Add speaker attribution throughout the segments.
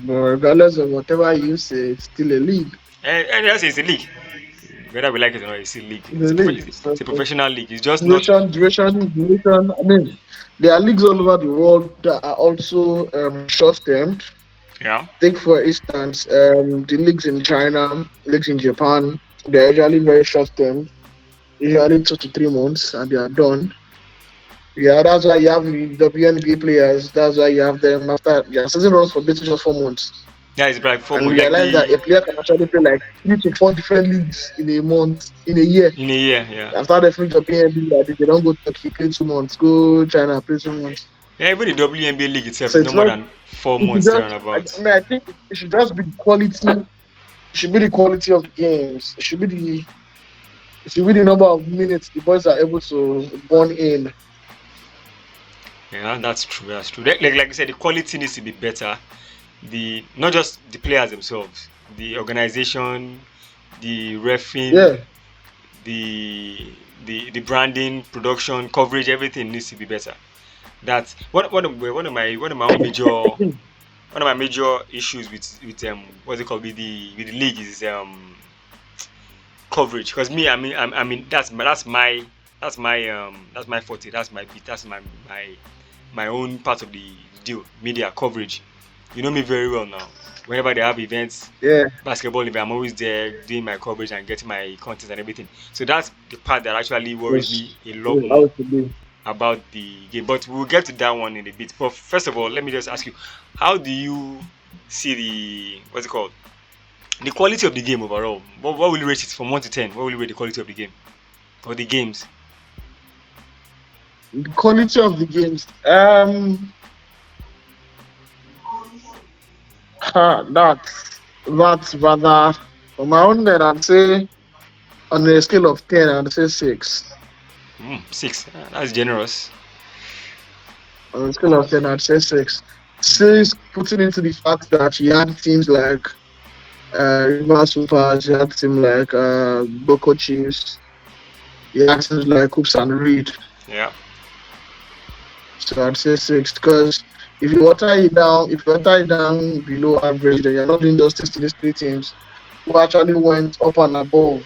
Speaker 1: But regardless of whatever you say, it's still a league.
Speaker 2: And yes, it's a league. Whether we like it or not, it's a league.
Speaker 1: It's a league.
Speaker 2: It's a professional league. It's just not.
Speaker 1: Duration. I mean, there are leagues all over the world that are also short term.
Speaker 2: Yeah.
Speaker 1: Take for instance, the leagues in China, leagues in Japan, they're usually very short term, usually 2 to 3 months, and they are done. Yeah, that's why you have the WNBA players. That's why you have them after their season runs for basically just 4 months.
Speaker 2: Yeah, it's like four
Speaker 1: And
Speaker 2: months.
Speaker 1: you
Speaker 2: Like
Speaker 1: realize that
Speaker 2: the
Speaker 1: a player can actually play like 3 to 4 different leagues in a month, in a year.
Speaker 2: in a year. Yeah.
Speaker 1: After they finish the PNB, they don't go Turkey, play 2 months, go China, play 2 months.
Speaker 2: Yeah, even the WNBA league itself
Speaker 1: So
Speaker 2: is
Speaker 1: it's
Speaker 2: no more
Speaker 1: not,
Speaker 2: than four
Speaker 1: it should
Speaker 2: months
Speaker 1: just,
Speaker 2: about.
Speaker 1: I mean, I think it should just be quality. It should be the quality of the games. It should be the number of minutes the boys are able to burn in.
Speaker 2: Yeah, that's true. That's true. Like you said, the quality needs to be better. The not just the players themselves, the organization, the refing,
Speaker 1: Yeah,
Speaker 2: the branding, production, coverage, everything needs to be better. That's one of my major issues with what's it called with the league is coverage. Because me, I mean that's my forte. That's my beat. That's my own part of the deal. Media coverage. You know me very well now. Whenever they have events,
Speaker 1: yeah.
Speaker 2: basketball event, I'm always there doing my coverage and getting my content and everything. So that's the part that actually worries
Speaker 1: Yes,
Speaker 2: me a lot
Speaker 1: yes, how
Speaker 2: more
Speaker 1: it should be.
Speaker 2: about the game. But we'll get to that one in a bit. But first of all, let me just ask you, how do you see the what's it called? The quality of the game overall. What will you rate it from 1 to 10? What will you rate the quality of the game? Or the games?
Speaker 1: The quality of the games. That's rather on my own end. I'd say on a scale of 10, I'd say 6.
Speaker 2: 6. That's generous.
Speaker 1: On a scale of 10, I'd say 6. 6, putting into the fact that you had teams like River Supers, you had teams like Boko Chiefs, you had teams like Coops and Reed.
Speaker 2: Yeah.
Speaker 1: So I'd say 6 because if you water it down below average, then you're not doing justice to these 3 teams who actually went up and above,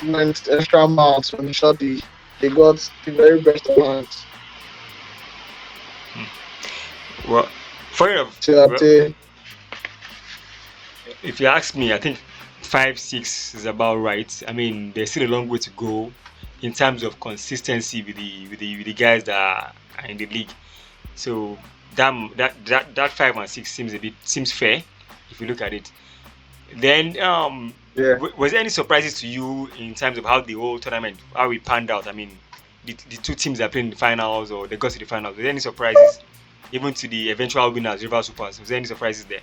Speaker 1: went extra miles when shot they got the very best of hands.
Speaker 2: Well, fair enough.
Speaker 1: So I'd
Speaker 2: Well,
Speaker 1: say
Speaker 2: if you ask me, I think 5, 6 is about right. I mean, there's still a long way to go in terms of consistency with the guys that are in the league. So that 5 and 6 seems fair if you look at it. Then
Speaker 1: yeah.
Speaker 2: was there any surprises to you in terms of how the whole tournament how it panned out? I mean, the two teams that played in the finals or they got to the finals. Was there any surprises? Even to the eventual winners, River Supers. Was there any surprises there?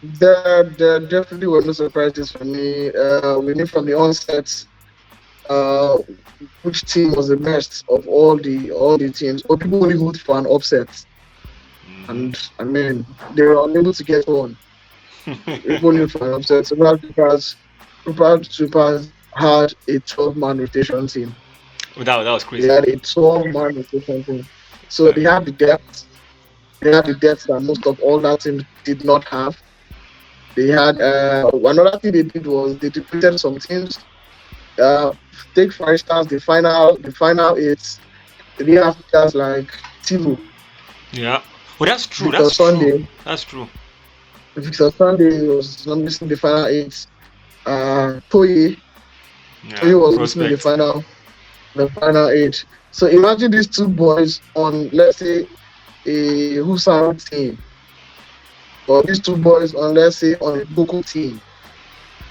Speaker 1: There definitely were no surprises for me. We knew from the onset uh, which team was the best of all the teams. Or people only voted for an upset, and I mean they were unable to get one. People only for an upset. So now Super had a 12-man rotation team.
Speaker 2: Oh, that was
Speaker 1: They
Speaker 2: crazy.
Speaker 1: had a 12-man rotation team. So
Speaker 2: Uh,
Speaker 1: they had the depth. They had the depth that most of all that team did not have. They had another thing they did was they depleted some teams. Uh, Take for instance the final eight. They didn't have players like Timo,
Speaker 2: yeah. Oh, that's true.
Speaker 1: Victor
Speaker 2: That's true.
Speaker 1: Sunday.
Speaker 2: That's true.
Speaker 1: Victor Sunday was not missing the final eight. Toye
Speaker 2: Yeah.
Speaker 1: Toye was missing in
Speaker 2: Prospect.
Speaker 1: the final eight. So imagine these two boys on, let's say, a Husaro team, or these two boys on, let's say, on a Boko team.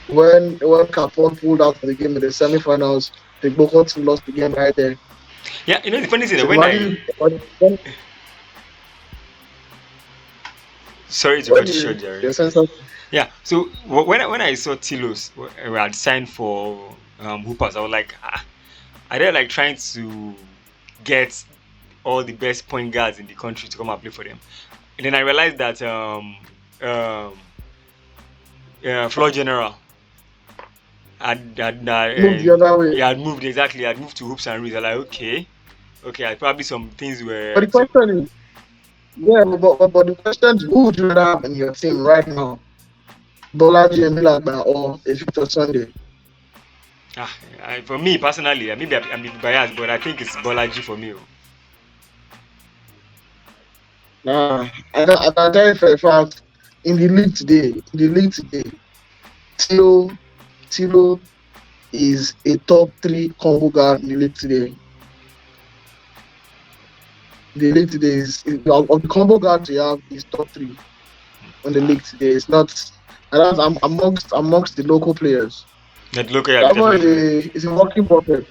Speaker 1: When Capone pulled out of the game in the semifinals, the Boko team lost the game right there.
Speaker 2: Yeah. You know the funny thing
Speaker 1: So
Speaker 2: that when
Speaker 1: imagine
Speaker 2: I
Speaker 1: when
Speaker 2: sorry to
Speaker 1: when
Speaker 2: cut you short,
Speaker 1: the
Speaker 2: Jerry.
Speaker 1: sense of
Speaker 2: Yeah. So when I saw Tilos had signed for Hoopers, I was like, are they like trying to get all the best point guards in the country to come and play for them? And then I realized that um, Floor General
Speaker 1: moved the other way.
Speaker 2: he had moved exactly. Had moved to Hoops and Reeds. I was like, okay, okay. Probably some things
Speaker 1: But
Speaker 2: were
Speaker 1: the question is, Yeah, but the question is, who would you rather have in your team right now? Bolaji Emilagba or Victor Sunday?
Speaker 2: For me personally, maybe I'm biased, but I think it's Bolaji for me.
Speaker 1: Nah, I can tell you for a fact, in the league today, Tilo is a top three combo guard in the league today. The league today of the combo guards we have is top three on the
Speaker 2: Ah,
Speaker 1: league today. It's not, and that's amongst the local players.
Speaker 2: that local, yeah,
Speaker 1: That boy
Speaker 2: definitely.
Speaker 1: is a walking bucket.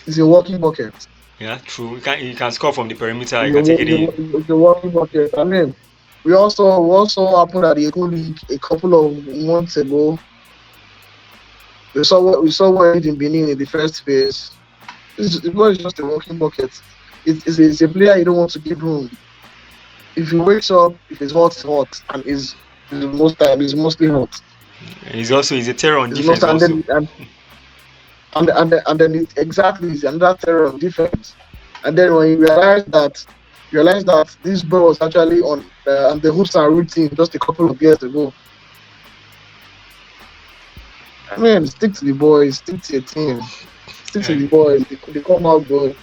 Speaker 1: He's a walking bucket.
Speaker 2: Yeah, true. You can score from the perimeter. You
Speaker 1: He's
Speaker 2: can take it in.
Speaker 1: he's a walking bucket. I mean, we also happened at the Eco League a couple of months ago. We saw what he did in Benin in the first phase. This boy is just a walking bucket. It's a player you don't want to give room. If he wakes up, if it's hot, and is most time is mostly hot.
Speaker 2: He's a terror on
Speaker 1: It's most
Speaker 2: defense
Speaker 1: and
Speaker 2: also.
Speaker 1: then and then exactly is another terror on defense. And then when you realize that this boy was actually on the hoops and routine just a couple of years ago. I mean, stick to the boys, stick to your team, stick to
Speaker 2: Yeah.
Speaker 1: the boys. They come out good.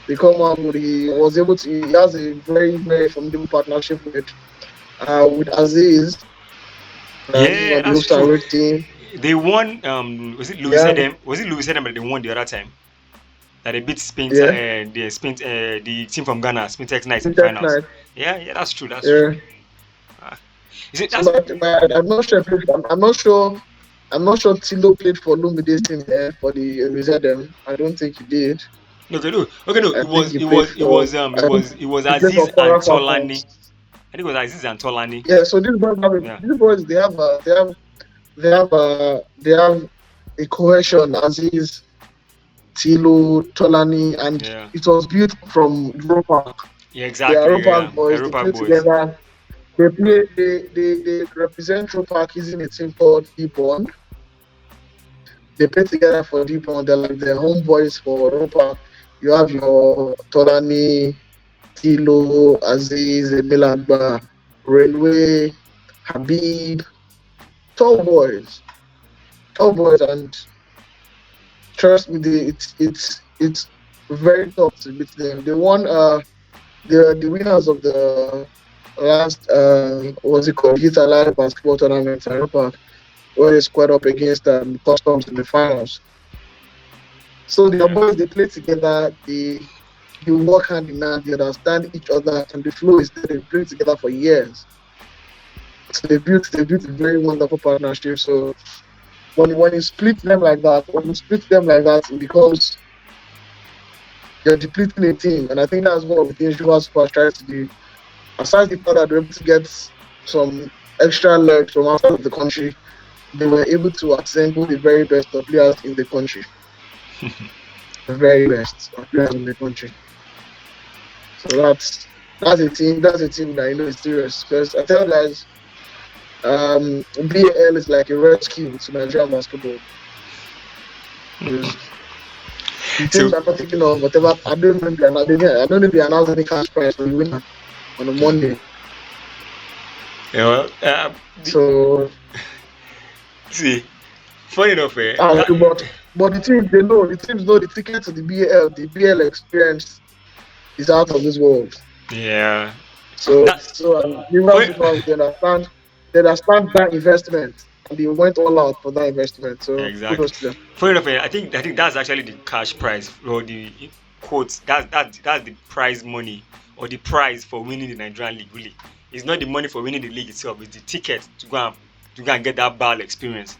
Speaker 1: They come out good. He was able to. He has a very formidable partnership with Aziz. Aziz
Speaker 2: Yeah,
Speaker 1: on the
Speaker 2: that's
Speaker 1: hoops and
Speaker 2: true.
Speaker 1: routine.
Speaker 2: They won. Was it Louis
Speaker 1: Yeah,
Speaker 2: Edem? Was it Louis Edem that they won the other time? That they beat
Speaker 1: yeah.
Speaker 2: the team from Ghana, Spintex Knights in the
Speaker 1: Fintech
Speaker 2: finals.
Speaker 1: night.
Speaker 2: Yeah, yeah, that's true. That's true.
Speaker 1: Yeah.
Speaker 2: Ah. Is it
Speaker 1: So,
Speaker 2: that's
Speaker 1: but I'm not sure. I'm not sure. I'm not sure Tilo played for Lumide's team for the Reserve. I don't think he did.
Speaker 2: okay? No, okay, no.
Speaker 1: I
Speaker 2: It
Speaker 1: think
Speaker 2: was
Speaker 1: he
Speaker 2: it
Speaker 1: played
Speaker 2: was it
Speaker 1: for.
Speaker 2: was um it
Speaker 1: I think
Speaker 2: was it was
Speaker 1: he played
Speaker 2: Aziz
Speaker 1: for
Speaker 2: and
Speaker 1: Port Harcourt.
Speaker 2: Tolani. I think it was Aziz and Tolani.
Speaker 1: Yeah. So
Speaker 2: Yeah,
Speaker 1: these boys, they have a cohesion. Aziz, Tilo, Tolani, and
Speaker 2: yeah,
Speaker 1: it was built from Europa.
Speaker 2: yeah.
Speaker 1: They are
Speaker 2: Exactly.
Speaker 1: Europa
Speaker 2: Yeah,
Speaker 1: boys. They
Speaker 2: Europa
Speaker 1: play
Speaker 2: boys.
Speaker 1: together. They represent Tropark using a team called Deep Bond. They play together for Deep Bond. They're like the homeboys for Tropark. You have your Tolani, Tilo, Aziz, Emilagba, Railway, Habib, tall boys, and trust me, it's very tough to beat them. They won. The winners of the last what's it called, Youth Alive basketball tournament in Europa, where they squared up against Customs in the finals. So the
Speaker 2: Yeah.
Speaker 1: boys, they play together, they work hand in hand, they understand each other, and the flow is there. They play together for years. So they built a very wonderful partnership. So when you split them like that, it becomes you're depleting a team. And I think that's one of the things Sugar Super tries to do. Aside the fact that they're able to get some extra legs from outside of the country, they were able to assemble the very best of players in the country. The very best of players in the country. So that's a team. That's a team that is serious. Because I tell you guys, BAL is like a rescue to Nigerian basketball. Because the
Speaker 2: So
Speaker 1: teams are not taking on whatever. I don't know if they announced any cash prize for the winner on a Monday.
Speaker 2: yeah, well,
Speaker 1: So,
Speaker 2: see, funny enough,
Speaker 1: but the teams know the ticket to the BL experience is out of this world.
Speaker 2: yeah, that
Speaker 1: So Rivers
Speaker 2: funny,
Speaker 1: Super, they understand that investment, and they went all out for that investment. So
Speaker 2: exactly.
Speaker 1: kudos to them.
Speaker 2: Funny enough, I think that's actually the cash prize or the quotes. That's the prize money or the prize for winning the Nigerian league. Really, it's not the money for winning the league itself. It's the ticket to go and get that ball experience.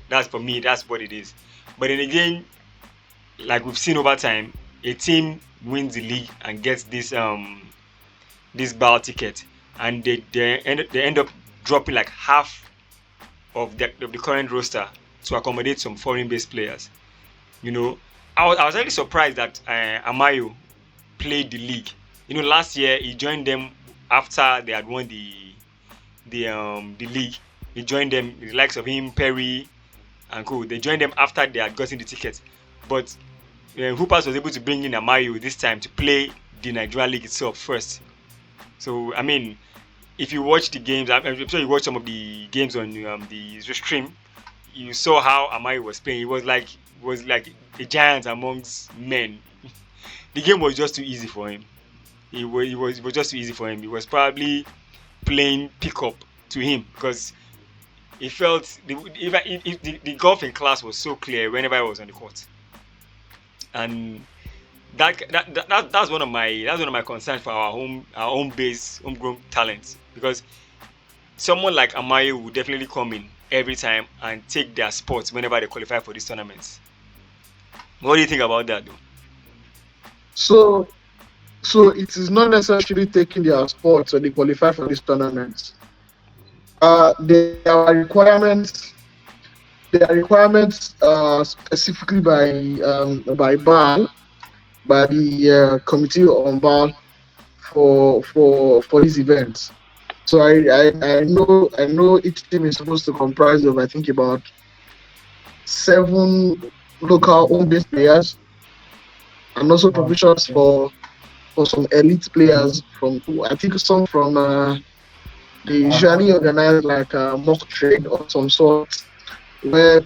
Speaker 2: That's for me. That's what it is. But then again, like we've seen over time, a team wins the league and gets this ball ticket, and they end up dropping like half of the current roster to accommodate some foreign-based players. You know, I was really surprised that Amayo played the league. Last year he joined them after they had won the league. He joined them, the likes of him, Perry, and co. They joined them after they had gotten the ticket. But Hoopers was able to bring in Amayo this time to play the Nigerian league itself first. So I mean, if you watch the games, I'm sure you watched some of the games on the stream. You saw how Amai was playing. It was like a giant amongst men. The game was just too easy for him. It was just too easy for him. It was probably playing pickup to him because he felt the golf in class was so clear whenever I was on the court, and that's one of my concerns for our home base homegrown talents because someone like Amaye will definitely come in every time and take their spots whenever they qualify for these tournaments. What do you think about that, though?
Speaker 1: So so it is not necessarily taking their sports or they qualify for these tournaments. There are requirements. There are requirements specifically by BAL, by the committee on BAL for these events. So I know each team is supposed to comprise of I think about seven local home based players and also provisions for some elite players from I think some from they usually organize like a mock trade of some sort where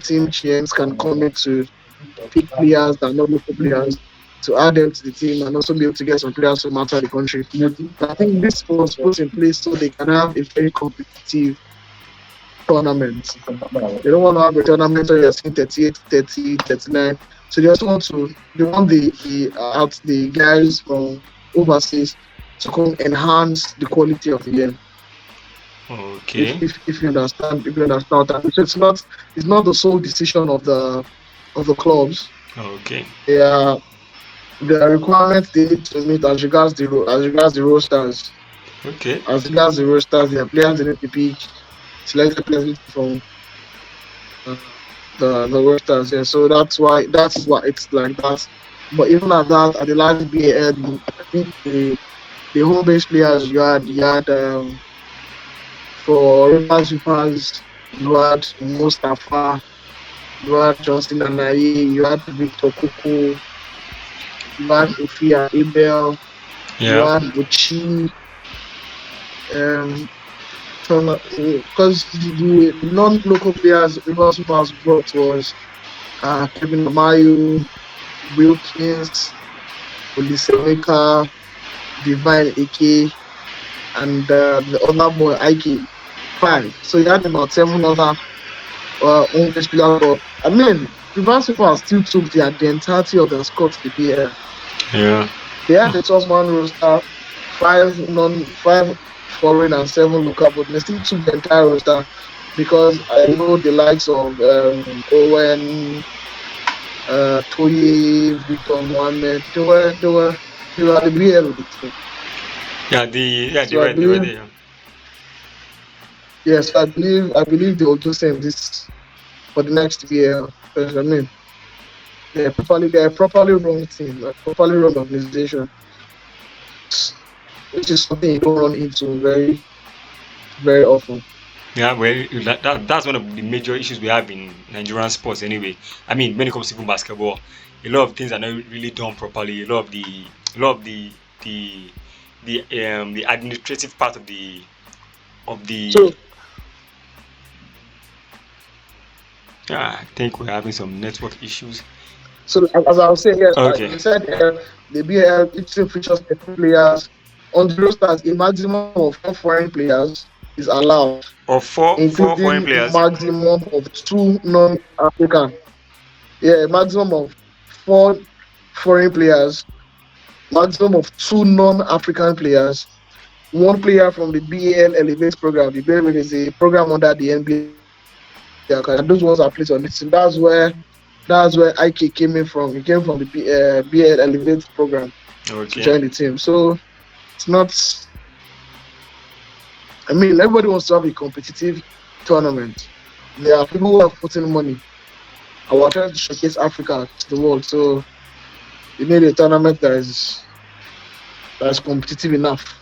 Speaker 1: team GMs can come in to pick players that are not local players to add them to the team and also be able to get some players from outside the country. I think this was put in place so they can have a very competitive tournament. They don't want to have a tournament where you're seeing 38, 30, 39. So they also want the guys from overseas to come enhance the quality of the game.
Speaker 2: Okay.
Speaker 1: If you understand that. So it's not the sole decision of the clubs.
Speaker 2: Okay.
Speaker 1: They are there are requirements they need to meet as regards the rosters.
Speaker 2: Okay.
Speaker 1: As regards the rosters, there are players they need to pick, selected players from uh, the rosters. Yeah, so that's why it's like that. But even at that, at the last BAL, I think the home based players you had for Rivers Vipers, you had Mustafa, you had Johnson Anayi, you had Victor Koko, you had Ofia Abel, you
Speaker 2: Yeah.
Speaker 1: had Uchi, um, because the non-local players Rivers Vipers brought was Kevin Amayu, Wilkins, Olisemeka, Divine Ike, and the other boy Ike. Five. So you had about seven other English players. But I mean, Rivers Vipers still took the entirety of the squad to the BL.
Speaker 2: Yeah.
Speaker 1: They had the 12-man roster, five foreign and seven local, but they still took the entire roster because I know the likes of Owen, Toye, Victor Mohammed, they were at the BL with the team.
Speaker 2: They
Speaker 1: So I
Speaker 2: were
Speaker 1: believe,
Speaker 2: there.
Speaker 1: yes, I believe they will do same this for the next BL. Because I mean, they're a properly run team, a properly run organization, which is something you don't run into very very often.
Speaker 2: Yeah, well, that's one of the major issues we have in Nigerian sports anyway. I mean, when it comes to even basketball, a lot of things are not really done properly. A lot of the the administrative part of the
Speaker 1: So
Speaker 2: I think we're having some network issues.
Speaker 1: So as I was saying, yes,
Speaker 2: Okay.
Speaker 1: you said the BL each team features 13 players. On the rosters, a maximum of four foreign players is allowed,
Speaker 2: Or four foreign
Speaker 1: including
Speaker 2: players.
Speaker 1: maximum of two non-African. Yeah, a maximum of four foreign players, maximum of two non-African players, one player from the BAL Elevate program. The BAL is a program under the NBA Academy, and those ones are placed on this team. That's where IK came in from. He came from the BL Elevate program to
Speaker 2: Okay.
Speaker 1: join the team. So it's not. I mean, everybody wants to have a competitive tournament. There are people who have put in money. And we're trying to showcase Africa to the world. So you need a tournament that is competitive enough.